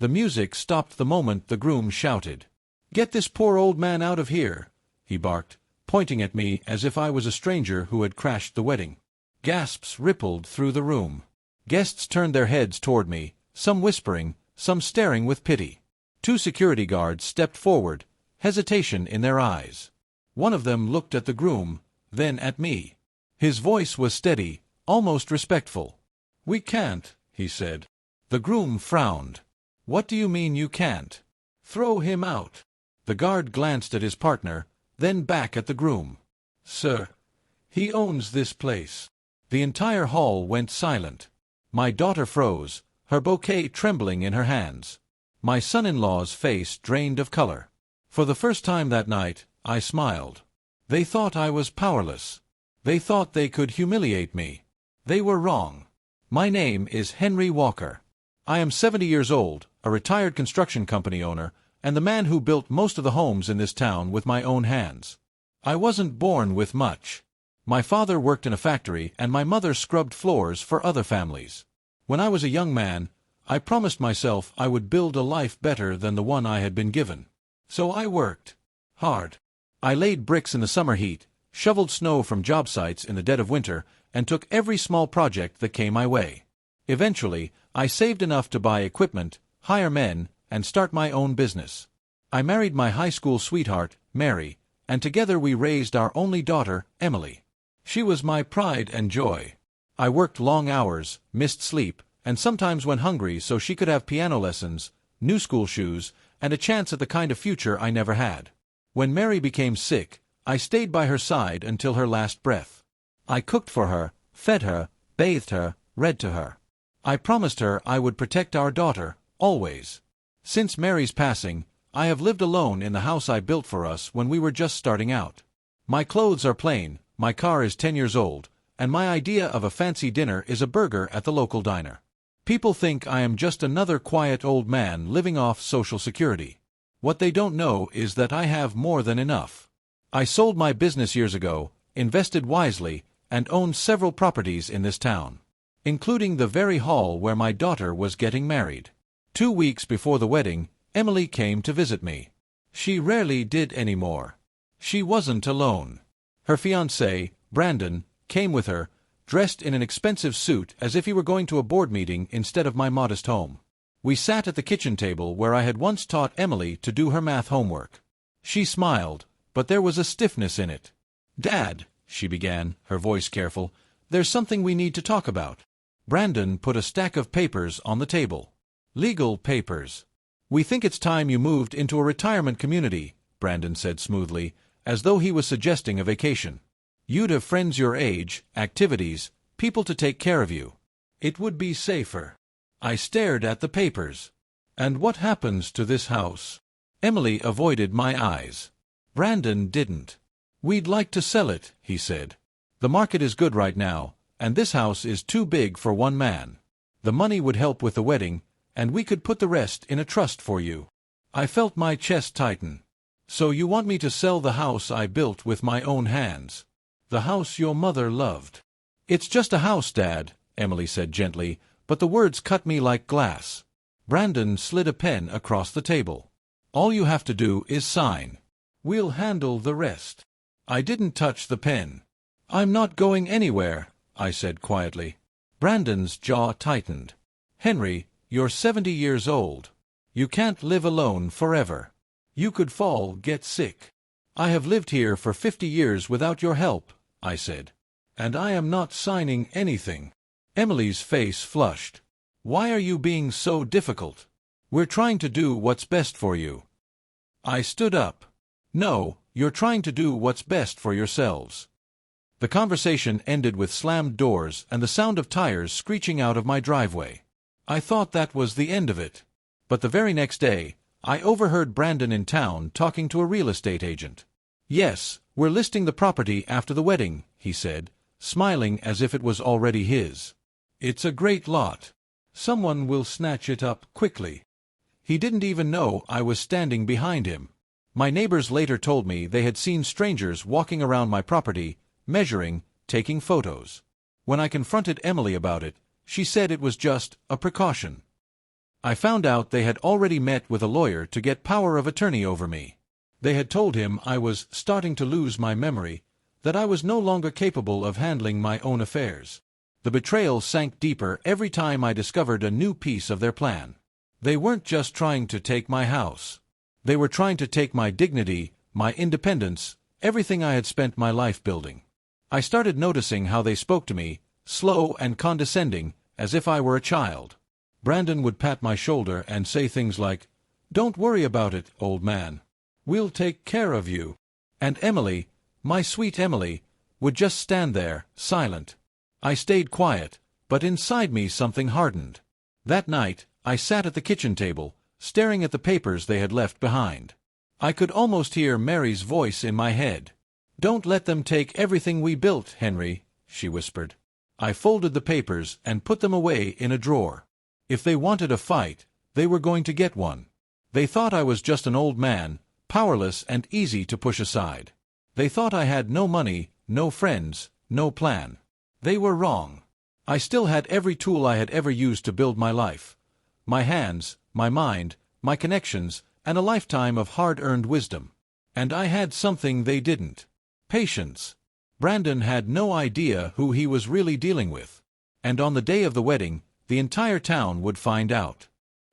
The music stopped the moment the groom shouted. "Get this poor old man out of here," he barked, pointing at me as if I was a stranger who had crashed the wedding. Gasps rippled through the room. Guests turned their heads toward me, some whispering, some staring with pity. 2 security guards stepped forward, hesitation in their eyes. One of them looked at the groom, then at me. His voice was steady, almost respectful. "We can't," he said. The groom frowned. "What do you mean you can't?" "Throw him out." The guard glanced at his partner, then back at the groom. "Sir, he owns this place." The entire hall went silent. My daughter froze, her bouquet trembling in her hands. My son-in-law's face drained of color. For the first time that night, I smiled. They thought I was powerless. They thought they could humiliate me. They were wrong. My name is Henry Walker. I am 70 years old, a retired construction company owner, and the man who built most of the homes in this town with my own hands. I wasn't born with much. My father worked in a factory and my mother scrubbed floors for other families. When I was a young man, I promised myself I would build a life better than the one I had been given. So I worked hard. I laid bricks in the summer heat, shoveled snow from job sites in the dead of winter, and took every small project that came my way. Eventually, I saved enough to buy equipment, hire men, and start my own business. I married my high school sweetheart, Mary, and together we raised our only daughter, Emily. She was my pride and joy. I worked long hours, missed sleep, and sometimes went hungry so she could have piano lessons, new school shoes, and a chance at the kind of future I never had. When Mary became sick, I stayed by her side until her last breath. I cooked for her, fed her, bathed her, read to her. I promised her I would protect our daughter, always. Since Mary's passing, I have lived alone in the house I built for us when we were just starting out. My clothes are plain, my car is 10 years old, and my idea of a fancy dinner is a burger at the local diner. People think I am just another quiet old man living off Social Security. What they don't know is that I have more than enough. I sold my business years ago, invested wisely, and own several properties in this town, including the very hall where my daughter was getting married. 2 weeks before the wedding, Emily came to visit me. She rarely did anymore. She wasn't alone. Her fiancé, Brandon, came with her, dressed in an expensive suit as if he were going to a board meeting instead of my modest home. We sat at the kitchen table where I had once taught Emily to do her math homework. She smiled, but there was a stiffness in it. "Dad," she began, her voice careful, "there's something we need to talk about." Brandon put a stack of papers on the table. "Legal papers. We think it's time you moved into a retirement community," Brandon said smoothly, as though he was suggesting a vacation. "You'd have friends your age, activities, people to take care of you. It would be safer." I stared at the papers. "And what happens to this house?" Emily avoided my eyes. Brandon didn't. "We'd like to sell it," he said. "The market is good right now, and this house is too big for one man. The money would help with the wedding, and we could put the rest in a trust for you." I felt my chest tighten. "So you want me to sell the house I built with my own hands? The house your mother loved?" "It's just a house, Dad," Emily said gently, but the words cut me like glass. Brandon slid a pen across the table. "All you have to do is sign. We'll handle the rest." I didn't touch the pen. "I'm not going anywhere," I said quietly. Brandon's jaw tightened. "Henry, you're 70 years old. You can't live alone forever. You could fall, get sick. I have lived here for 50 years without your help," I said. "And I am not signing anything." Emily's face flushed. "Why are you being so difficult? We're trying to do what's best for you." I stood up. "No, you're trying to do what's best for yourselves." The conversation ended with slammed doors and the sound of tires screeching out of my driveway. I thought that was the end of it. But the very next day, I overheard Brandon in town talking to a real estate agent. "Yes, we're listing the property after the wedding," he said, smiling as if it was already his. "It's a great lot. Someone will snatch it up quickly." He didn't even know I was standing behind him. My neighbors later told me they had seen strangers walking around my property, measuring, taking photos. When I confronted Emily about it, she said it was just a precaution. I found out they had already met with a lawyer to get power of attorney over me. They had told him I was starting to lose my memory, that I was no longer capable of handling my own affairs. The betrayal sank deeper every time I discovered a new piece of their plan. They weren't just trying to take my house. They were trying to take my dignity, my independence, everything I had spent my life building. I started noticing how they spoke to me, slow and condescending, as if I were a child. Brandon would pat my shoulder and say things like, "Don't worry about it, old man. We'll take care of you." And Emily, my sweet Emily, would just stand there, silent. I stayed quiet, but inside me something hardened. That night, I sat at the kitchen table, staring at the papers they had left behind. I could almost hear Mary's voice in my head. "Don't let them take everything we built, Henry," she whispered. I folded the papers and put them away in a drawer. If they wanted a fight, they were going to get one. They thought I was just an old man, powerless and easy to push aside. They thought I had no money, no friends, no plan. They were wrong. I still had every tool I had ever used to build my life. My hands, my mind, my connections, and a lifetime of hard-earned wisdom. And I had something they didn't. Patience. Brandon had no idea who he was really dealing with. And on the day of the wedding, the entire town would find out.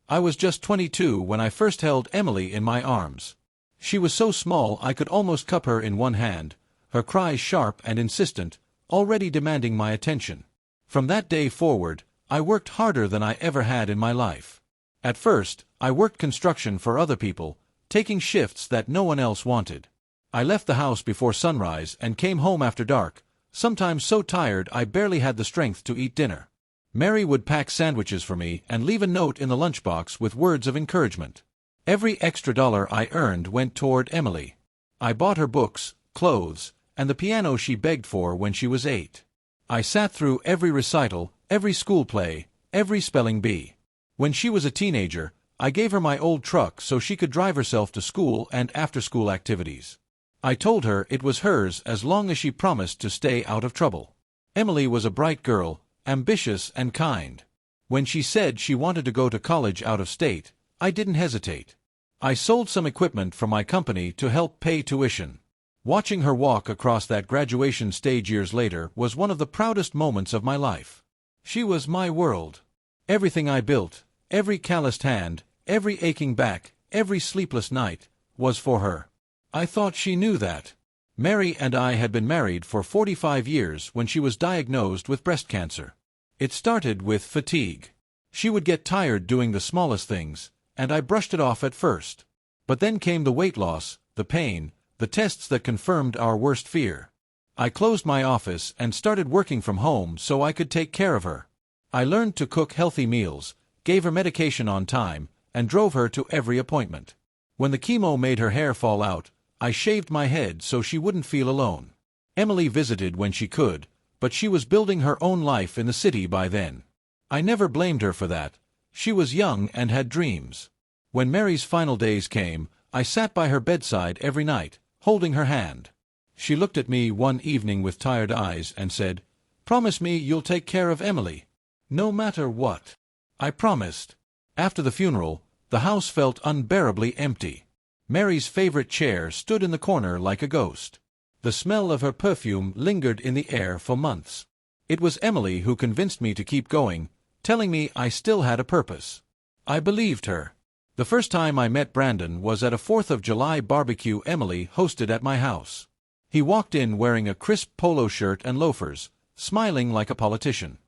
I was just 22 when I first held Emily in my arms. She was so small I could almost cup her in one hand, her cries sharp and insistent, already demanding my attention. From that day forward, I worked harder than I ever had in my life. At first, I worked construction for other people, taking shifts that no one else wanted. I left the house before sunrise and came home after dark, sometimes so tired I barely had the strength to eat dinner. Mary would pack sandwiches for me and leave a note in the lunchbox with words of encouragement. Every extra dollar I earned went toward Emily. I bought her books, clothes, and the piano she begged for when she was 8. I sat through every recital, every school play, every spelling bee. When she was a teenager, I gave her my old truck so she could drive herself to school and after-school activities. I told her it was hers as long as she promised to stay out of trouble. Emily was a bright girl, ambitious and kind. When she said she wanted to go to college out of state, I didn't hesitate. I sold some equipment from my company to help pay tuition. Watching her walk across that graduation stage years later was one of the proudest moments of my life. She was my world. Everything I built, every calloused hand, every aching back, every sleepless night, was for her. I thought she knew that. Mary and I had been married for 45 years when she was diagnosed with breast cancer. It started with fatigue. She would get tired doing the smallest things, and I brushed it off at first. But then came the weight loss, the pain, the tests that confirmed our worst fear. I closed my office and started working from home so I could take care of her. I learned to cook healthy meals, gave her medication on time, and drove her to every appointment. When the chemo made her hair fall out, I shaved my head so she wouldn't feel alone. Emily visited when she could, but she was building her own life in the city by then. I never blamed her for that. She was young and had dreams. When Mary's final days came, I sat by her bedside every night, holding her hand. She looked at me one evening with tired eyes and said, "Promise me you'll take care of Emily, no matter what." I promised. After the funeral, the house felt unbearably empty. Mary's favorite chair stood in the corner like a ghost. The smell of her perfume lingered in the air for months. It was Emily who convinced me to keep going, telling me I still had a purpose. I believed her. The first time I met Brandon was at a 4th of July barbecue Emily hosted at my house. He walked in wearing a crisp polo shirt and loafers, smiling like a politician.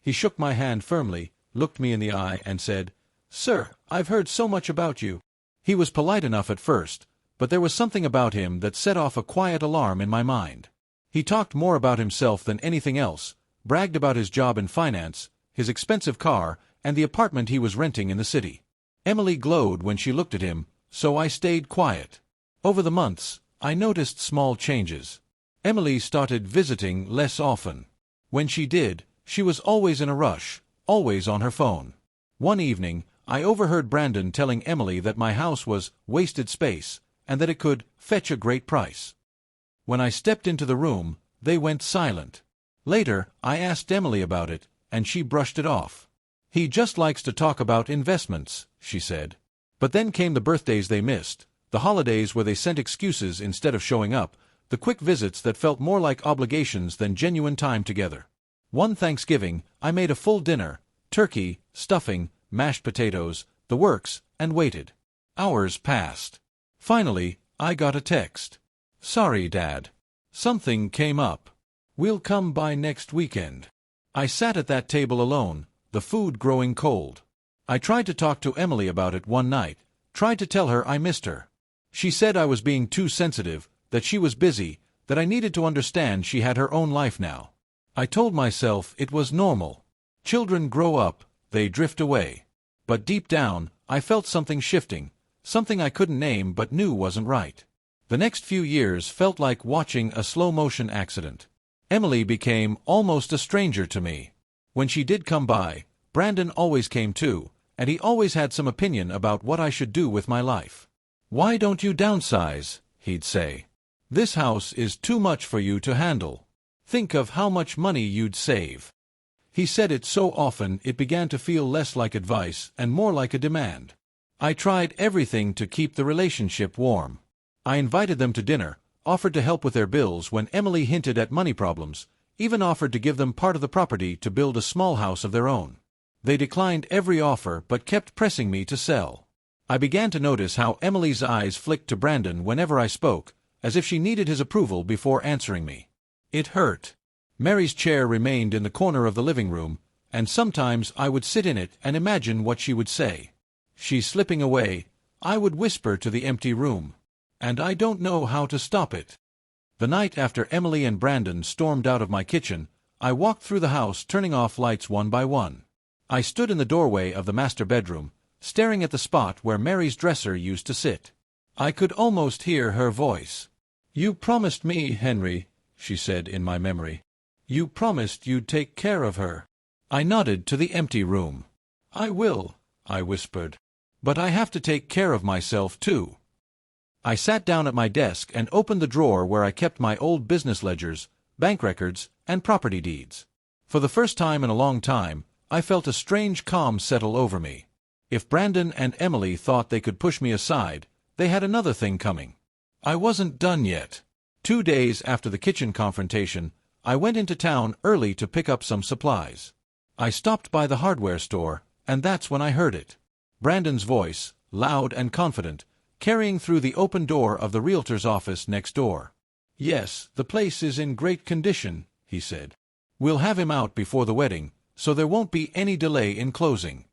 He shook my hand firmly, looked me in the eye, and said, "Sir, I've heard so much about you." He was polite enough at first, but there was something about him that set off a quiet alarm in my mind. He talked more about himself than anything else, bragged about his job in finance, his expensive car, and the apartment he was renting in the city. Emily glowed when she looked at him, so I stayed quiet. Over the months, I noticed small changes. Emily started visiting less often. When she did, she was always in a rush, always on her phone. One evening, I overheard Brandon telling Emily that my house was wasted space, and that it could fetch a great price. When I stepped into the room, they went silent. Later, I asked Emily about it, and she brushed it off. He just likes to talk about investments, she said. But then came the birthdays they missed, the holidays where they sent excuses instead of showing up, the quick visits that felt more like obligations than genuine time together. One Thanksgiving, I made a full dinner, turkey, stuffing, mashed potatoes, the works, and waited. Hours passed. Finally, I got a text. "Sorry, Dad. Something came up. We'll come by next weekend." I sat at that table alone, the food growing cold. I tried to talk to Emily about it one night, tried to tell her I missed her. She said I was being too sensitive, that she was busy, that I needed to understand she had her own life now. I told myself it was normal. Children grow up, they drift away. But deep down, I felt something shifting, something I couldn't name but knew wasn't right. The next few years felt like watching a slow-motion accident. Emily became almost a stranger to me. When she did come by, Brandon always came too, and he always had some opinion about what I should do with my life. "Why don't you downsize?" he'd say. "This house is too much for you to handle. Think of how much money you'd save." He said it so often it began to feel less like advice and more like a demand. I tried everything to keep the relationship warm. I invited them to dinner, offered to help with their bills when Emily hinted at money problems, even offered to give them part of the property to build a small house of their own. They declined every offer but kept pressing me to sell. I began to notice how Emily's eyes flicked to Brandon whenever I spoke, as if she needed his approval before answering me. It hurt. Mary's chair remained in the corner of the living room, and sometimes I would sit in it and imagine what she would say. "She's slipping away," I would whisper to the empty room. "And I don't know how to stop it." The night after Emily and Brandon stormed out of my kitchen, I walked through the house turning off lights one by one. I stood in the doorway of the master bedroom, staring at the spot where Mary's dresser used to sit. I could almost hear her voice. "You promised me, Henry," she said in my memory. "You promised you'd take care of her." I nodded to the empty room. "I will," I whispered. "But I have to take care of myself, too." I sat down at my desk and opened the drawer where I kept my old business ledgers, bank records, and property deeds. For the first time in a long time, I felt a strange calm settle over me. If Brandon and Emily thought they could push me aside, they had another thing coming. I wasn't done yet. 2 days after the kitchen confrontation, I went into town early to pick up some supplies. I stopped by the hardware store, and that's when I heard it. Brandon's voice, loud and confident, carrying through the open door of the realtor's office next door. "Yes, the place is in great condition," he said. "We'll have him out before the wedding, so there won't be any delay in closing."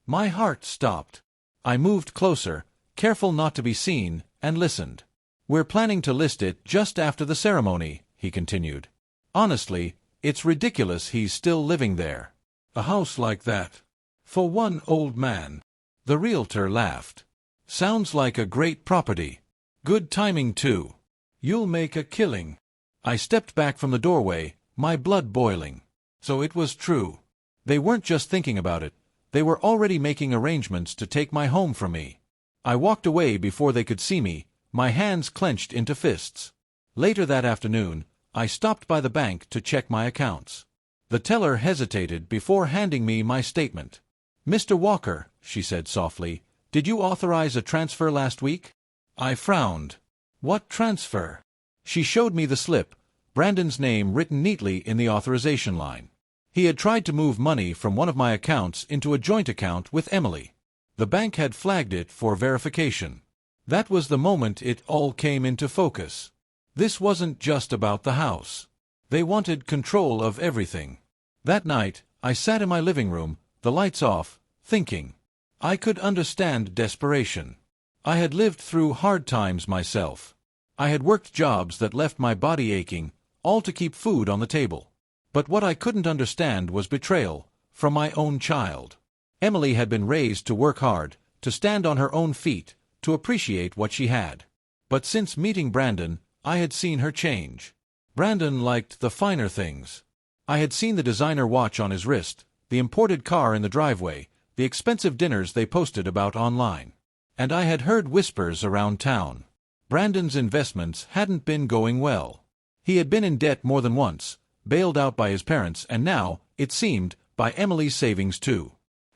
My heart stopped. I moved closer, careful not to be seen, and listened. "We're planning to list it just after the ceremony," he continued. "Honestly, it's ridiculous he's still living there. A house like that. For one old man." The realtor laughed. "Sounds like a great property. Good timing, too. You'll make a killing." I stepped back from the doorway, my blood boiling. So it was true. They weren't just thinking about it. They were already making arrangements to take my home from me. I walked away before they could see me, my hands clenched into fists. Later that afternoon, I stopped by the bank to check my accounts. The teller hesitated before handing me my statement. "Mr. Walker," she said softly, "did you authorize a transfer last week?" I frowned. "What transfer?" She showed me the slip, Brandon's name written neatly in the authorization line. He had tried to move money from one of my accounts into a joint account with Emily. The bank had flagged it for verification. That was the moment it all came into focus. This wasn't just about the house. They wanted control of everything. That night, I sat in my living room, the lights off, thinking. I could understand desperation. I had lived through hard times myself. I had worked jobs that left my body aching, all to keep food on the table. But what I couldn't understand was betrayal, from my own child. Emily had been raised to work hard, to stand on her own feet, to appreciate what she had. But since meeting Brandon, I had seen her change. Brandon liked the finer things. I had seen the designer watch on his wrist, the imported car in the driveway, the expensive dinners they posted about online. And I had heard whispers around town. Brandon's investments hadn't been going well. He had been in debt more than once, bailed out by his parents and now, it seemed, by Emily's savings too.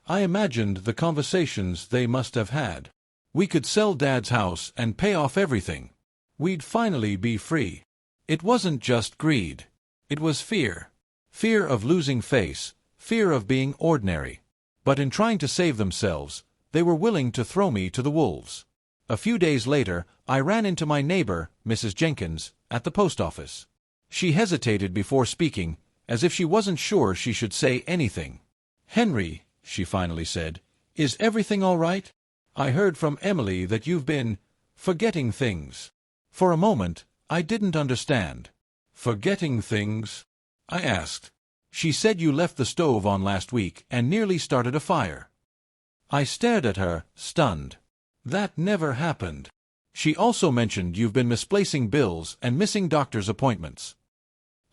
I imagined the conversations they must have had. We could sell Dad's house and pay off everything. We'd finally be free. It wasn't just greed. It was fear. Fear of losing face, fear of being ordinary. But in trying to save themselves, they were willing to throw me to the wolves. A few days later, I ran into my neighbor, Mrs. Jenkins, at the post office. She hesitated before speaking, as if she wasn't sure she should say anything. "Henry," she finally said, "is everything all right? I heard from Emily that you've been forgetting things." For a moment, I didn't understand. "Forgetting things?" I asked. "She said you left the stove on last week and nearly started a fire." I stared at her, stunned. "That never happened. She also mentioned you've been misplacing bills and missing doctor's appointments."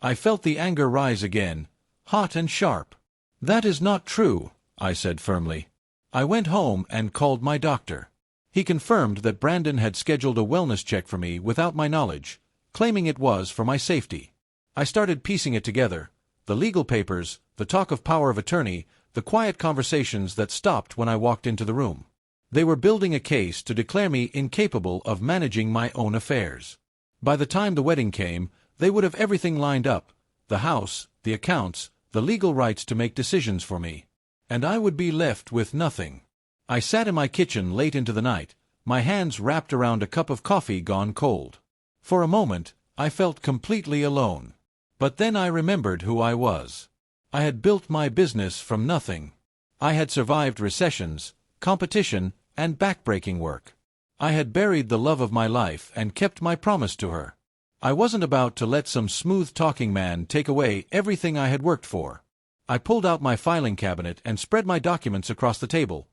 I felt the anger rise again, hot and sharp. "That is not true," I said firmly. I went home and called my doctor. He confirmed that Brandon had scheduled a wellness check for me without my knowledge, claiming it was for my safety. I started piecing it together: the legal papers, the talk of power of attorney, the quiet conversations that stopped when I walked into the room. They were building a case to declare me incapable of managing my own affairs. By the time the wedding came, they would have everything lined up: the house, the accounts, the legal rights to make decisions for me. And I would be left with nothing. I sat in my kitchen late into the night, my hands wrapped around a cup of coffee gone cold. For a moment, I felt completely alone. But then I remembered who I was. I had built my business from nothing. I had survived recessions, competition, and backbreaking work. I had buried the love of my life and kept my promise to her. I wasn't about to let some smooth-talking man take away everything I had worked for. I pulled out my filing cabinet and spread my documents across the table: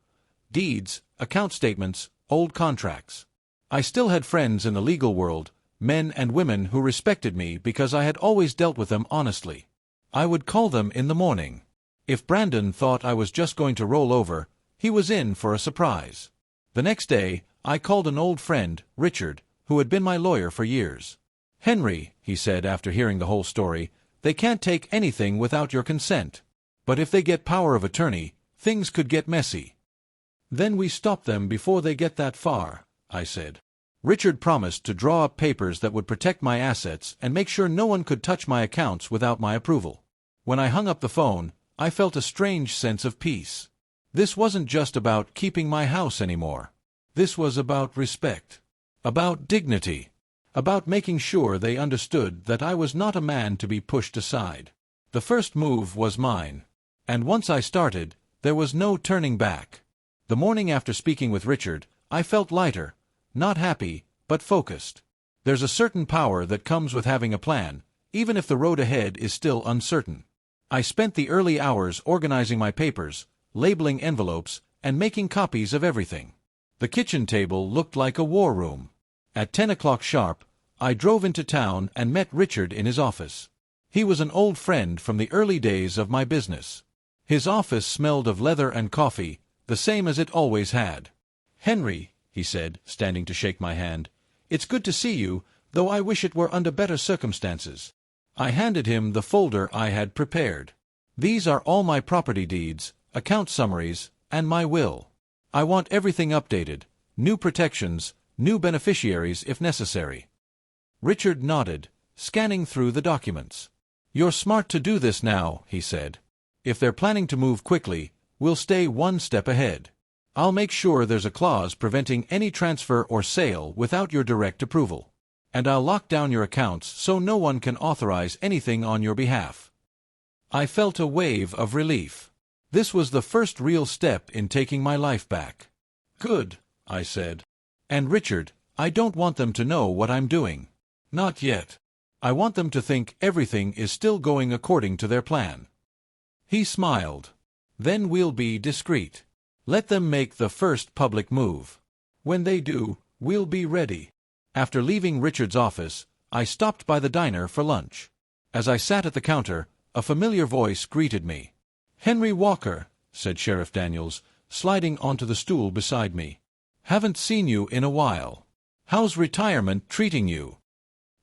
deeds, account statements, old contracts. I still had friends in the legal world, men and women who respected me because I had always dealt with them honestly. I would call them in the morning. If Brandon thought I was just going to roll over, he was in for a surprise. The next day, I called an old friend, Richard, who had been my lawyer for years. "Henry," he said after hearing the whole story, "they can't take anything without your consent. But if they get power of attorney, things could get messy." "Then we stop them before they get that far," I said. Richard promised to draw up papers that would protect my assets and make sure no one could touch my accounts without my approval. When I hung up the phone, I felt a strange sense of peace. This wasn't just about keeping my house anymore. This was about respect, about dignity, about making sure they understood that I was not a man to be pushed aside. The first move was mine. And once I started, there was no turning back. The morning after speaking with Richard, I felt lighter, not happy, but focused. There's a certain power that comes with having a plan, even if the road ahead is still uncertain. I spent the early hours organizing my papers, labeling envelopes, and making copies of everything. The kitchen table looked like a war room. At 10 o'clock sharp, I drove into town and met Richard in his office. He was an old friend from the early days of my business. His office smelled of leather and coffee, the same as it always had. "Henry," he said, standing to shake my hand, "it's good to see you, though I wish it were under better circumstances." I handed him the folder I had prepared. "These are all my property deeds, account summaries, and my will. I want everything updated, new protections, new beneficiaries if necessary." Richard nodded, scanning through the documents. "You're smart to do this now," he said. "If they're planning to move quickly, we'll stay one step ahead. I'll make sure there's a clause preventing any transfer or sale without your direct approval. And I'll lock down your accounts so no one can authorize anything on your behalf." I felt a wave of relief. This was the first real step in taking my life back. "Good," I said. "And Richard, I don't want them to know what I'm doing. Not yet. I want them to think everything is still going according to their plan." He smiled. "Then we'll be discreet. Let them make the first public move. When they do, we'll be ready." After leaving Richard's office, I stopped by the diner for lunch. As I sat at the counter, a familiar voice greeted me. "Henry Walker," said Sheriff Daniels, sliding onto the stool beside me. "Haven't seen you in a while. How's retirement treating you?"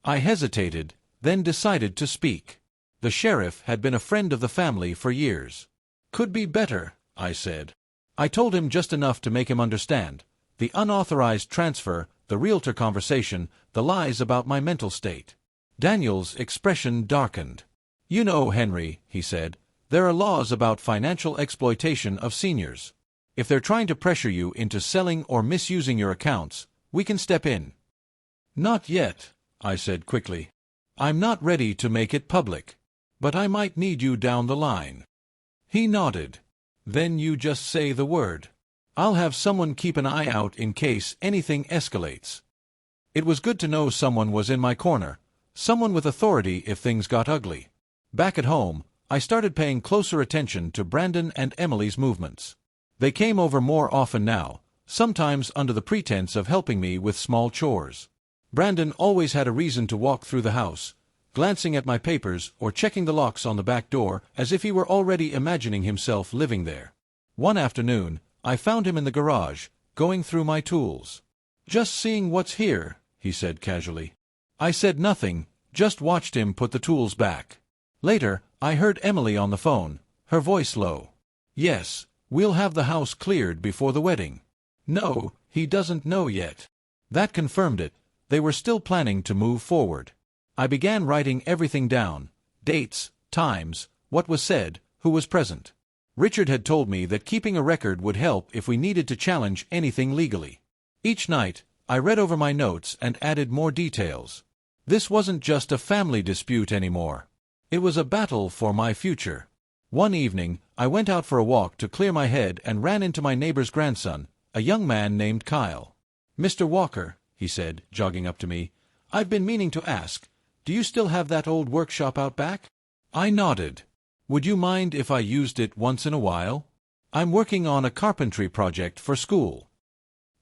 I hesitated, then decided to speak. The sheriff had been a friend of the family for years. "Could be better," I said. I told him just enough to make him understand. The unauthorized transfer, the realtor conversation, the lies about my mental state. Daniel's expression darkened. "You know, Henry," he said, "there are laws about financial exploitation of seniors. If they're trying to pressure you into selling or misusing your accounts, we can step in." "Not yet," I said quickly. "I'm not ready to make it public. But I might need you down the line." He nodded. "Then you just say the word. I'll have someone keep an eye out in case anything escalates." It was good to know someone was in my corner, someone with authority if things got ugly. Back at home, I started paying closer attention to Brandon and Emily's movements. They came over more often now, sometimes under the pretense of helping me with small chores. Brandon always had a reason to walk through the house, glancing at my papers or checking the locks on the back door as if he were already imagining himself living there. One afternoon, I found him in the garage, going through my tools. "Just seeing what's here," he said casually. I said nothing, just watched him put the tools back. Later, I heard Emily on the phone, her voice low. "Yes, we'll have the house cleared before the wedding." "No, he doesn't know yet." That confirmed it. They were still planning to move forward. I began writing everything down: dates, times, what was said, who was present. Richard had told me that keeping a record would help if we needed to challenge anything legally. Each night, I read over my notes and added more details. This wasn't just a family dispute anymore. It was a battle for my future. One evening, I went out for a walk to clear my head and ran into my neighbor's grandson, a young man named Kyle. "Mr. Walker," he said, jogging up to me, "I've been meaning to ask, do you still have that old workshop out back?" I nodded. "Would you mind if I used it once in a while? I'm working on a carpentry project for school."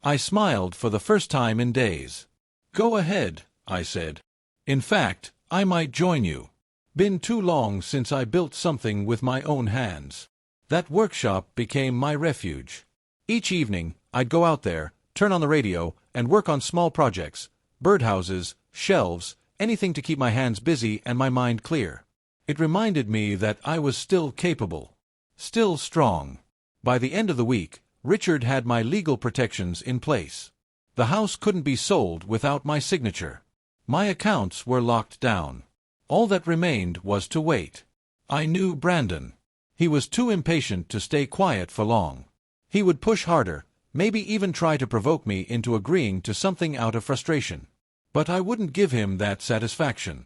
I smiled for the first time in days. "Go ahead," I said. "In fact, I might join you. Been too long since I built something with my own hands." That workshop became my refuge. Each evening, I'd go out there, turn on the radio, and work on small projects: birdhouses, shelves, anything to keep my hands busy and my mind clear. It reminded me that I was still capable, still strong. By the end of the week, Richard had my legal protections in place. The house couldn't be sold without my signature. My accounts were locked down. All that remained was to wait. I knew Brandon. He was too impatient to stay quiet for long. He would push harder, maybe even try to provoke me into agreeing to something out of frustration. But I wouldn't give him that satisfaction.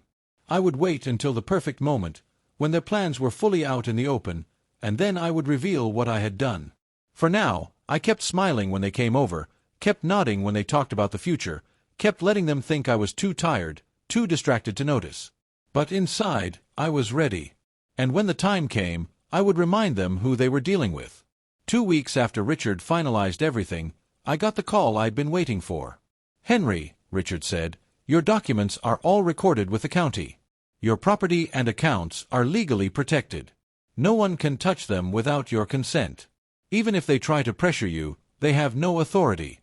I would wait until the perfect moment, when their plans were fully out in the open, and then I would reveal what I had done. For now, I kept smiling when they came over, kept nodding when they talked about the future, kept letting them think I was too tired, too distracted to notice. But inside, I was ready. And when the time came, I would remind them who they were dealing with. 2 weeks after Richard finalized everything, I got the call I'd been waiting for. "Henry," Richard said, "your documents are all recorded with the county. Your property and accounts are legally protected. No one can touch them without your consent. Even if they try to pressure you, they have no authority."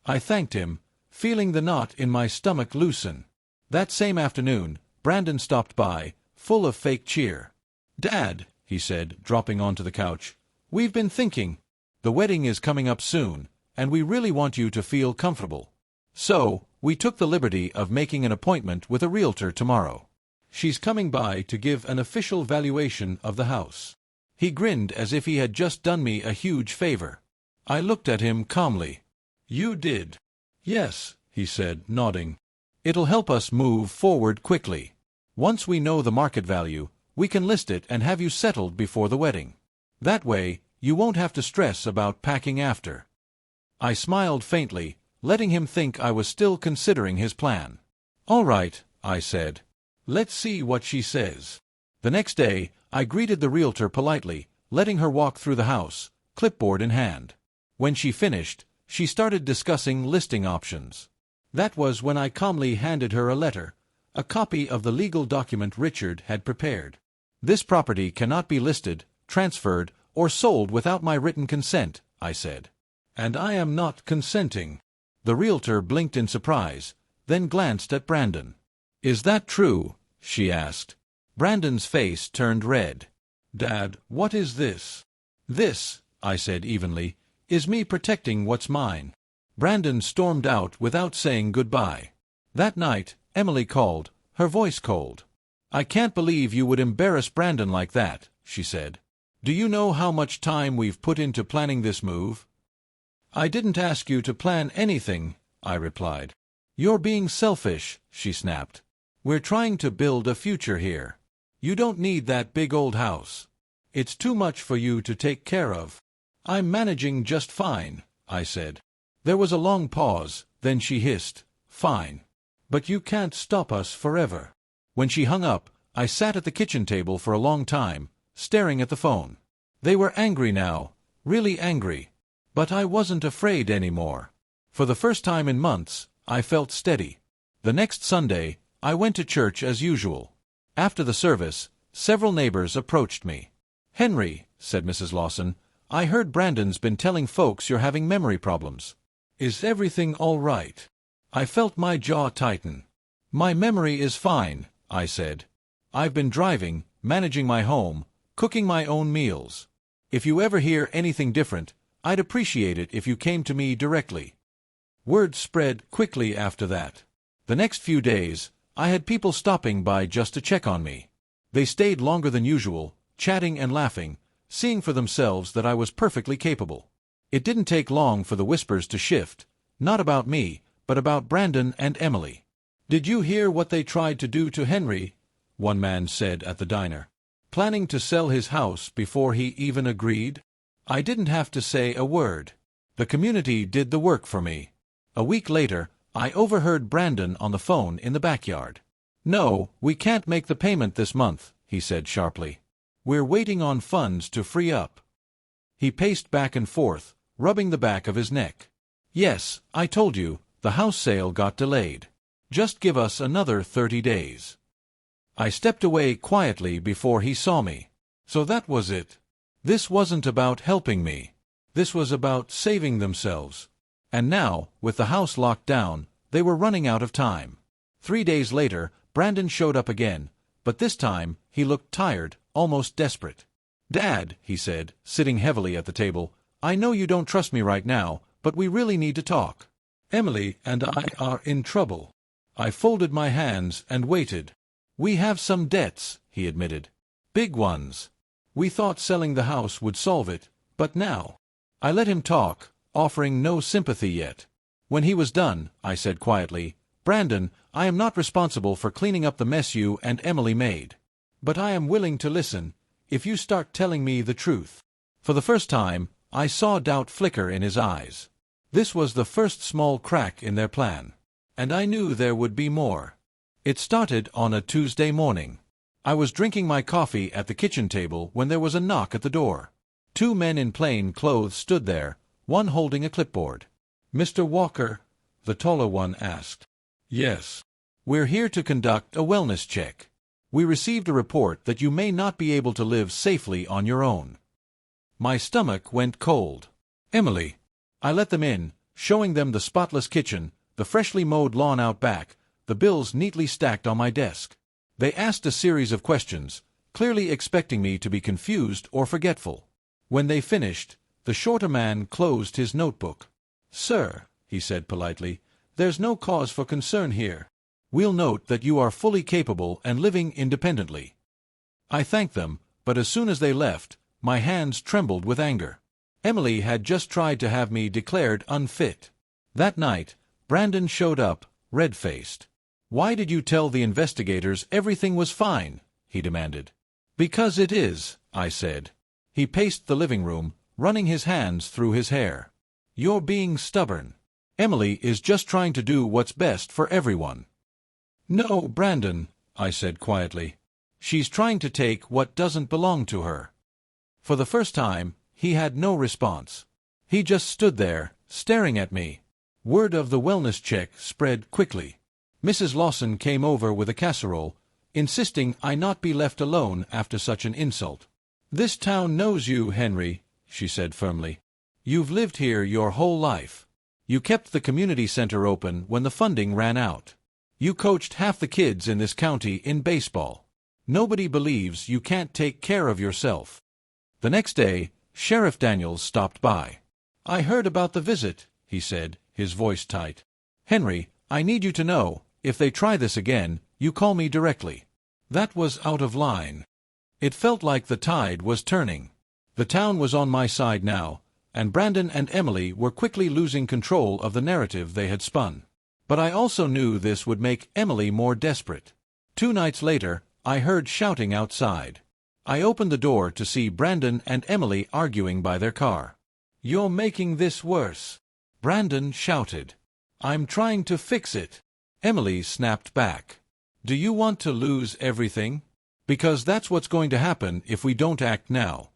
I thanked him, feeling the knot in my stomach loosen. That same afternoon, Brandon stopped by, full of fake cheer. "Dad," he said, dropping onto the couch, "we've been thinking. The wedding is coming up soon, and we really want you to feel comfortable. So, we took the liberty of making an appointment with a realtor tomorrow. She's coming by to give an official valuation of the house." He grinned as if he had just done me a huge favor. I looked at him calmly. "You did?" "Yes," he said, nodding. "It'll help us move forward quickly. Once we know the market value, we can list it and have you settled before the wedding. That way, you won't have to stress about packing after." I smiled faintly, letting him think I was still considering his plan. "All right," I said. "Let's see what she says." The next day, I greeted the realtor politely, letting her walk through the house, clipboard in hand. When she finished, she started discussing listing options. That was when I calmly handed her a letter, a copy of the legal document Richard had prepared. "This property cannot be listed, transferred, or sold without my written consent," I said. "And I am not consenting." The realtor blinked in surprise, then glanced at Brandon. "Is that true?" she asked. Brandon's face turned red. "Dad, what is this?" "This," I said evenly, is me protecting what's mine. Brandon stormed out without saying goodbye. That night, Emily called, her voice cold. I can't believe you would embarrass Brandon like that, she said. Do you know how much time we've put into planning this move? I didn't ask you to plan anything, I replied. You're being selfish, she snapped. We're trying to build a future here. You don't need that big old house. It's too much for you to take care of. I'm managing just fine, I said. There was a long pause, then she hissed, fine. But you can't stop us forever. When she hung up, I sat at the kitchen table for a long time, staring at the phone. They were angry now, really angry. But I wasn't afraid anymore. For the first time in months, I felt steady. The next Sunday, I went to church as usual. After the service, several neighbors approached me. Henry, said Mrs. Lawson, I heard Brandon's been telling folks you're having memory problems. Is everything all right? I felt my jaw tighten. My memory is fine, I said. I've been driving, managing my home, cooking my own meals. If you ever hear anything different, I'd appreciate it if you came to me directly. Word spread quickly after that. The next few days, I had people stopping by just to check on me. They stayed longer than usual, chatting and laughing, seeing for themselves that I was perfectly capable. It didn't take long for the whispers to shift, not about me, but about Brandon and Emily. Did you hear what they tried to do to Henry? One man said at the diner. Planning to sell his house before he even agreed? I didn't have to say a word. The community did the work for me. A week later, I overheard Brandon on the phone in the backyard. No, we can't make the payment this month, he said sharply. We're waiting on funds to free up. He paced back and forth, rubbing the back of his neck. Yes, I told you, the house sale got delayed. Just give us another 30 days. I stepped away quietly before he saw me. So that was it. This wasn't about helping me. This was about saving themselves. And now, with the house locked down, they were running out of time. 3 days later, Brandon showed up again, but this time, he looked tired, almost desperate. Dad, he said, sitting heavily at the table, I know you don't trust me right now, but we really need to talk. Emily and I are in trouble. I folded my hands and waited. We have some debts, he admitted. Big ones. We thought selling the house would solve it, but now. I let him talk, offering no sympathy yet. When he was done, I said quietly, Brandon, I am not responsible for cleaning up the mess you and Emily made. But I am willing to listen, if you start telling me the truth. For the first time, I saw doubt flicker in his eyes. This was the first small crack in their plan. And I knew there would be more. It started on a Tuesday morning. I was drinking my coffee at the kitchen table when there was a knock at the door. 2 men in plain clothes stood there, one holding a clipboard. Mr. Walker? The taller one asked. Yes. We're here to conduct a wellness check. We received a report that you may not be able to live safely on your own. My stomach went cold. Emily. I let them in, showing them the spotless kitchen, the freshly mowed lawn out back, the bills neatly stacked on my desk. They asked a series of questions, clearly expecting me to be confused or forgetful. When they finished, the shorter man closed his notebook. Sir, he said politely, there's no cause for concern here. We'll note that you are fully capable and living independently. I thanked them, but as soon as they left, my hands trembled with anger. Emily had just tried to have me declared unfit. That night, Brandon showed up, red-faced. Why did you tell the investigators everything was fine? He demanded. Because it is, I said. He paced the living room, running his hands through his hair. You're being stubborn. Emily is just trying to do what's best for everyone. No, Brandon, I said quietly. She's trying to take what doesn't belong to her. For the first time, he had no response. He just stood there, staring at me. Word of the wellness check spread quickly. Mrs. Lawson came over with a casserole, insisting I not be left alone after such an insult. This town knows you, Henry, she said firmly. You've lived here your whole life. You kept the community center open when the funding ran out. You coached half the kids in this county in baseball. Nobody believes you can't take care of yourself. The next day, Sheriff Daniels stopped by. "I heard about the visit," he said, his voice tight. "Henry, I need you to know, if they try this again, you call me directly." That was out of line. It felt like the tide was turning. The town was on my side now, and Brandon and Emily were quickly losing control of the narrative they had spun. But I also knew this would make Emily more desperate. 2 nights later, I heard shouting outside. I opened the door to see Brandon and Emily arguing by their car. "You're making this worse," Brandon shouted. "I'm trying to fix it." Emily snapped back. "Do you want to lose everything? Because that's what's going to happen if we don't act now."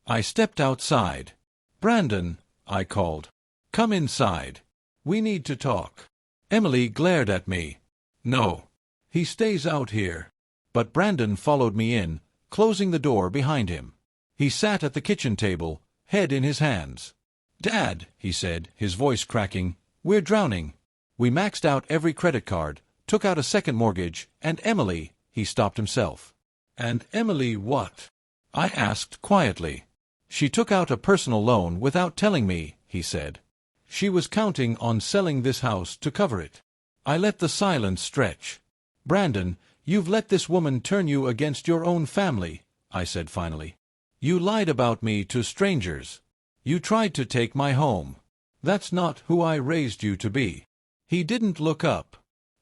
I stepped outside. "Brandon," I called. "Come inside. We need to talk." Emily glared at me. "No. He stays out here." But Brandon followed me in, closing the door behind him. He sat at the kitchen table, head in his hands. "Dad," he said, his voice cracking, "we're drowning. We maxed out every credit card, took out a second mortgage, and Emily," he stopped himself. "And Emily what?" I asked quietly. "She took out a personal loan without telling me," he said. "She was counting on selling this house to cover it." I let the silence stretch. "Brandon, you've let this woman turn you against your own family," I said finally. "You lied about me to strangers. You tried to take my home. That's not who I raised you to be." He didn't look up.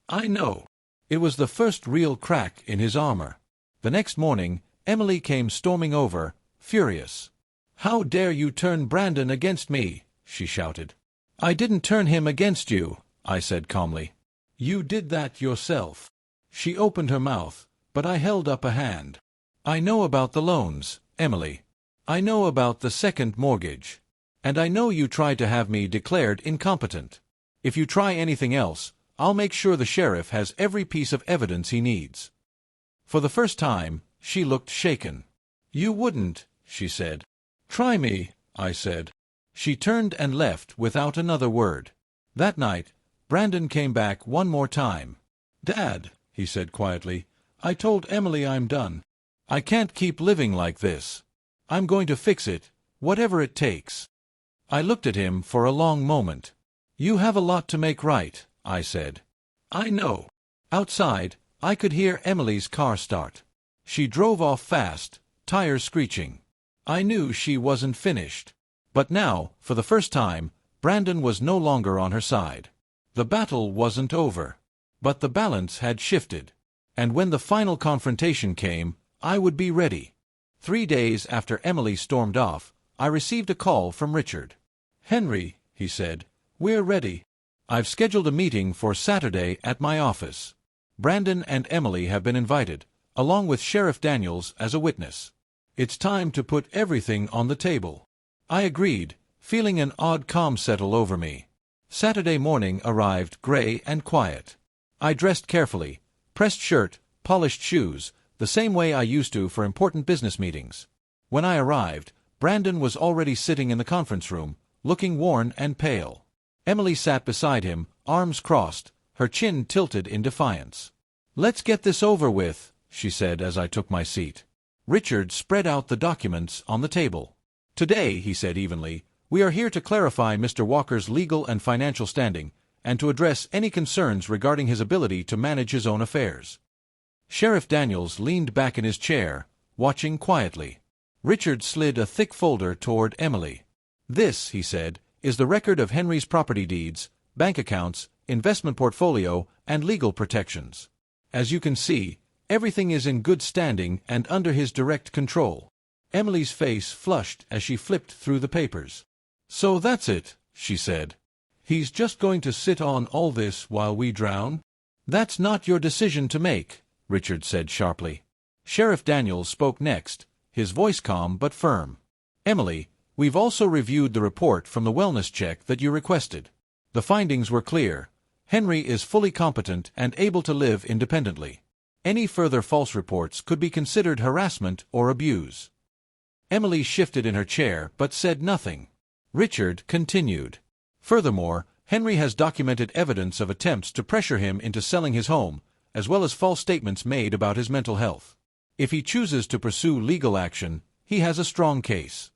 "I know." It was the first real crack in his armor. The next morning, Emily came storming over, furious. "How dare you turn Brandon against me?" she shouted. "I didn't turn him against you," I said calmly. "You did that yourself." She opened her mouth, but I held up a hand. "I know about the loans, Emily. I know about the second mortgage. And I know you tried to have me declared incompetent. If you try anything else, I'll make sure the sheriff has every piece of evidence he needs." For the first time, she looked shaken. "You wouldn't," she said. "Try me," I said. She turned and left without another word. That night, Brandon came back one more time. "Dad," he said quietly, "I told Emily I'm done. I can't keep living like this. I'm going to fix it, whatever it takes." I looked at him for a long moment. "You have a lot to make right," I said. "I know." Outside, I could hear Emily's car start. She drove off fast, tires screeching. I knew she wasn't finished. But now, for the first time, Brandon was no longer on her side. The battle wasn't over. But the balance had shifted. And when the final confrontation came, I would be ready. 3 days after Emily stormed off, I received a call from Richard. "Henry," he said, "we're ready. I've scheduled a meeting for Saturday at my office. Brandon and Emily have been invited, along with Sheriff Daniels as a witness. It's time to put everything on the table." I agreed, feeling an odd calm settle over me. Saturday morning arrived gray and quiet. I dressed carefully, pressed shirt, polished shoes, the same way I used to for important business meetings. When I arrived, Brandon was already sitting in the conference room, looking worn and pale. Emily sat beside him, arms crossed, her chin tilted in defiance. "Let's get this over with," she said as I took my seat. Richard spread out the documents on the table. "Today," he said evenly, "we are here to clarify Mr. Walker's legal and financial standing, and to address any concerns regarding his ability to manage his own affairs." Sheriff Daniels leaned back in his chair, watching quietly. Richard slid a thick folder toward Emily. "This," he said, "is the record of Henry's property deeds, bank accounts, investment portfolio, and legal protections. As you can see, everything is in good standing and under his direct control." Emily's face flushed as she flipped through the papers. "So that's it," she said. "He's just going to sit on all this while we drown?" "That's not your decision to make," Richard said sharply. Sheriff Daniels spoke next, his voice calm but firm. "Emily, we've also reviewed the report from the wellness check that you requested. The findings were clear. Henry is fully competent and able to live independently. Any further false reports could be considered harassment or abuse." Emily shifted in her chair but said nothing. Richard continued. "Furthermore, Henry has documented evidence of attempts to pressure him into selling his home, as well as false statements made about his mental health. If he chooses to pursue legal action, he has a strong case."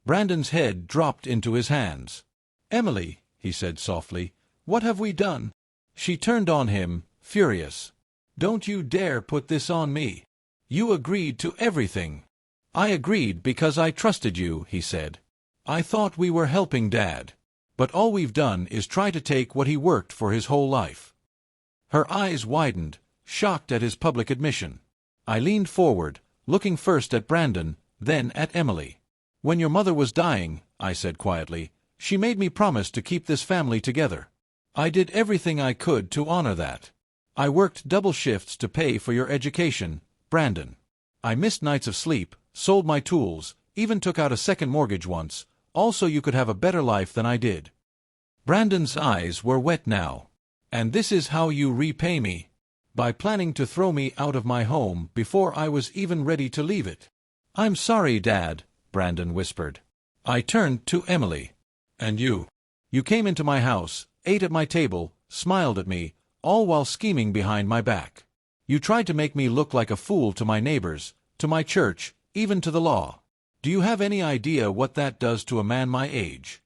Brandon's head dropped into his hands. "Emily," he said softly, "what have we done?" She turned on him, furious. "Don't you dare put this on me. You agreed to everything." "I agreed because I trusted you," he said. "I thought we were helping Dad. But all we've done is try to take what he worked for his whole life." Her eyes widened, shocked at his public admission. I leaned forward, looking first at Brandon, then at Emily. "When your mother was dying," I said quietly, "she made me promise to keep this family together. I did everything I could to honor that. I worked double shifts to pay for your education, Brandon. I missed nights of sleep, sold my tools, even took out a second mortgage once, all so you could have a better life than I did." Brandon's eyes were wet now. "And this is how you repay me? By planning to throw me out of my home before I was even ready to leave it." "I'm sorry, Dad," Brandon whispered. I turned to Emily. "And you? You came into my house, ate at my table, smiled at me, all while scheming behind my back. You tried to make me look like a fool to my neighbors, to my church, even to the law. Do you have any idea what that does to a man my age?"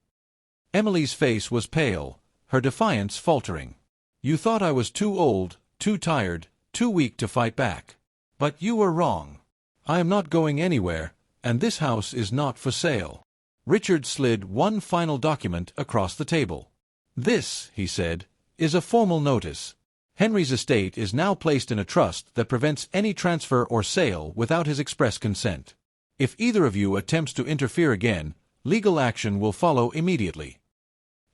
Emily's face was pale, her defiance faltering. "You thought I was too old, too tired, too weak to fight back. But you were wrong. I am not going anywhere, and this house is not for sale." Richard slid one final document across the table. "This," he said, "is a formal notice. Henry's estate is now placed in a trust that prevents any transfer or sale without his express consent. If either of you attempts to interfere again, legal action will follow immediately."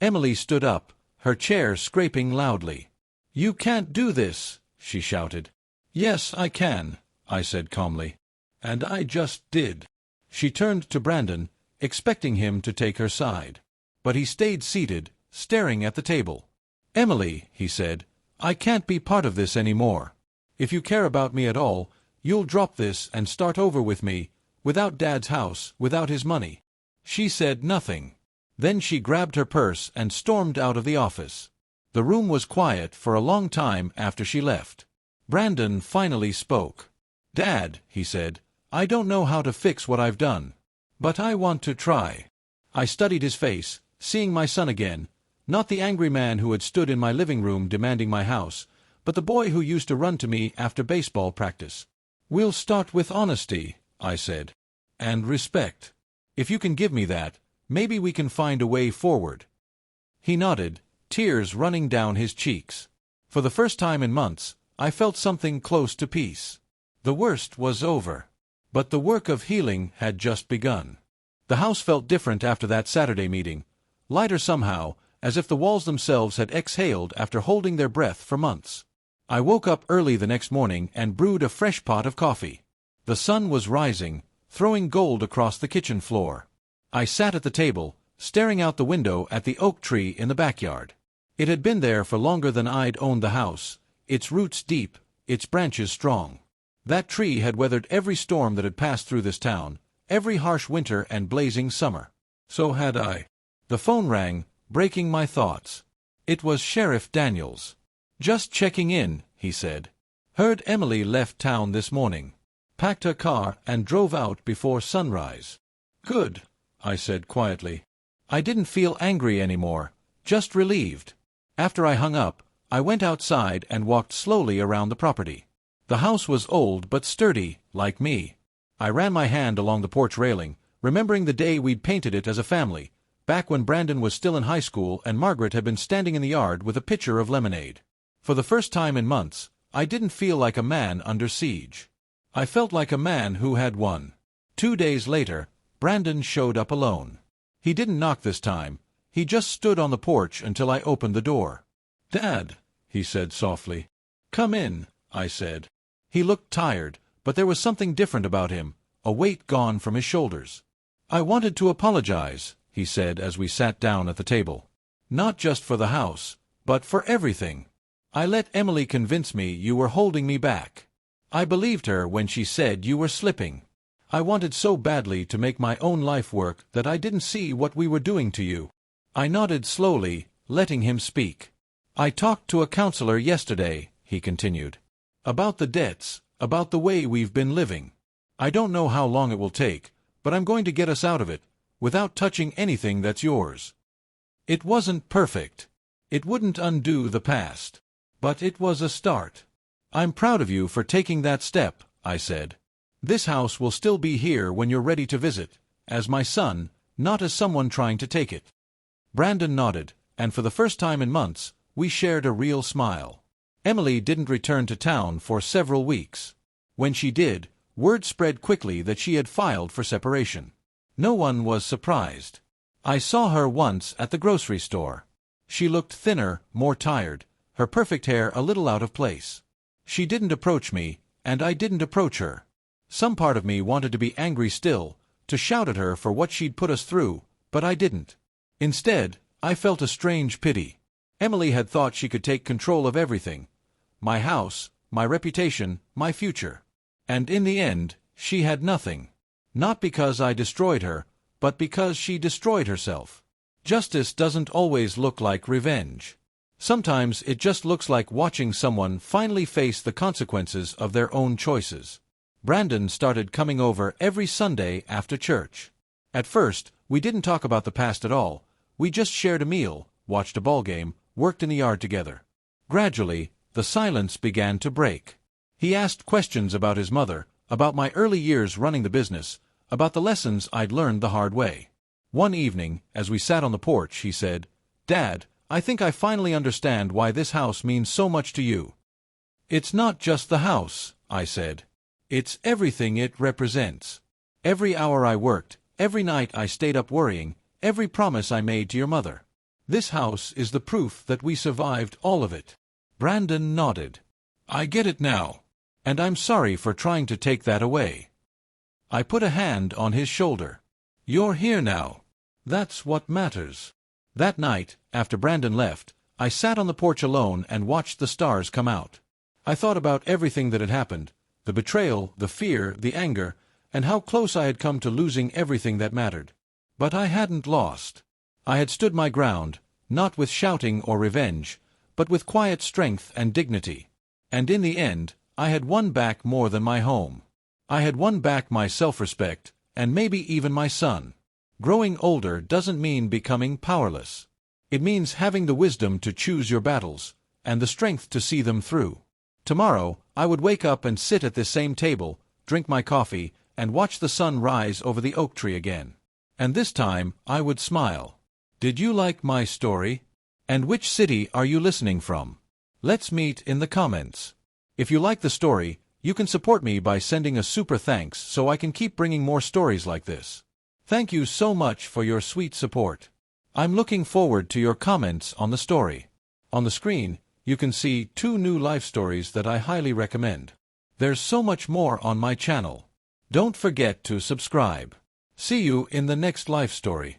Emily stood up, her chair scraping loudly. "You can't do this," she shouted. "Yes, I can," I said calmly. "And I just did." She turned to Brandon, expecting him to take her side. But he stayed seated, staring at the table. "Emily," he said, "I can't be part of this anymore. If you care about me at all, you'll drop this and start over with me, without Dad's house, without his money." She said nothing. Then she grabbed her purse and stormed out of the office. The room was quiet for a long time after she left. Brandon finally spoke. "Dad," he said, "I don't know how to fix what I've done. But I want to try." I studied his face, seeing my son again, not the angry man who had stood in my living room demanding my house, but the boy who used to run to me after baseball practice. "We'll start with honesty," I said. "And respect. If you can give me that, maybe we can find a way forward." He nodded, tears running down his cheeks. For the first time in months, I felt something close to peace. The worst was over. But the work of healing had just begun. The house felt different after that Saturday meeting, lighter somehow, as if the walls themselves had exhaled after holding their breath for months. I woke up early the next morning and brewed a fresh pot of coffee. The sun was rising, throwing gold across the kitchen floor. I sat at the table, staring out the window at the oak tree in the backyard. It had been there for longer than I'd owned the house, its roots deep, its branches strong. That tree had weathered every storm that had passed through this town, every harsh winter and blazing summer. So had I. The phone rang, breaking my thoughts. It was Sheriff Daniels. "Just checking in," he said. "Heard Emily left town this morning. Packed her car and drove out before sunrise." "Good," I said quietly. I didn't feel angry anymore, just relieved. After I hung up, I went outside and walked slowly around the property. The house was old but sturdy, like me. I ran my hand along the porch railing, remembering the day we'd painted it as a family, back when Brandon was still in high school and Margaret had been standing in the yard with a pitcher of lemonade. For the first time in months, I didn't feel like a man under siege. I felt like a man who had won. 2 days later, Brandon showed up alone. He didn't knock this time. He just stood on the porch until I opened the door. "Dad," he said softly. "Come in," I said. He looked tired, but there was something different about him, a weight gone from his shoulders. "I wanted to apologize," he said as we sat down at the table. "Not just for the house, but for everything. I let Emily convince me you were holding me back. I believed her when she said you were slipping. I wanted so badly to make my own life work that I didn't see what we were doing to you." I nodded slowly, letting him speak. "I talked to a counselor yesterday," he continued. "About the debts, about the way we've been living. I don't know how long it will take, but I'm going to get us out of it, without touching anything that's yours. It wasn't perfect. It wouldn't undo the past. But it was a start. I'm proud of you for taking that step, I said. This house will still be here when you're ready to visit, as my son, not as someone trying to take it. Brandon nodded, and for the first time in months, we shared a real smile. Emily didn't return to town for several weeks. When she did, word spread quickly that she had filed for separation. No one was surprised. I saw her once at the grocery store. She looked thinner, more tired, her perfect hair a little out of place. She didn't approach me, and I didn't approach her. Some part of me wanted to be angry still, to shout at her for what she'd put us through, but I didn't. Instead, I felt a strange pity. Emily had thought she could take control of everything. My house, my reputation, my future. And in the end, she had nothing. Not because I destroyed her, but because she destroyed herself. Justice doesn't always look like revenge. Sometimes it just looks like watching someone finally face the consequences of their own choices. Brandon started coming over every Sunday after church. At first, we didn't talk about the past at all. We just shared a meal, watched a ball game, worked in the yard together. Gradually, the silence began to break. He asked questions about his mother, about my early years running the business, about the lessons I'd learned the hard way. One evening, as we sat on the porch, he said, "Dad, I think I finally understand why this house means so much to you." "It's not just the house," I said. "It's everything it represents. Every hour I worked, every night I stayed up worrying, every promise I made to your mother. This house is the proof that we survived all of it." Brandon nodded. "I get it now. And I'm sorry for trying to take that away." I put a hand on his shoulder. "You're here now. That's what matters." That night, after Brandon left, I sat on the porch alone and watched the stars come out. I thought about everything that had happened, the betrayal, the fear, the anger, and how close I had come to losing everything that mattered. But I hadn't lost. I had stood my ground, not with shouting or revenge, but with quiet strength and dignity. And in the end, I had won back more than my home. I had won back my self-respect, and maybe even my son. Growing older doesn't mean becoming powerless. It means having the wisdom to choose your battles, and the strength to see them through. Tomorrow, I would wake up and sit at this same table, drink my coffee, and watch the sun rise over the oak tree again. And this time, I would smile. Did you like my story? And which city are you listening from? Let's meet in the comments. If you like the story, you can support me by sending a super thanks so I can keep bringing more stories like this. Thank you so much for your sweet support. I'm looking forward to your comments on the story. On the screen, you can see 2 new life stories that I highly recommend. There's so much more on my channel. Don't forget to subscribe. See you in the next life story.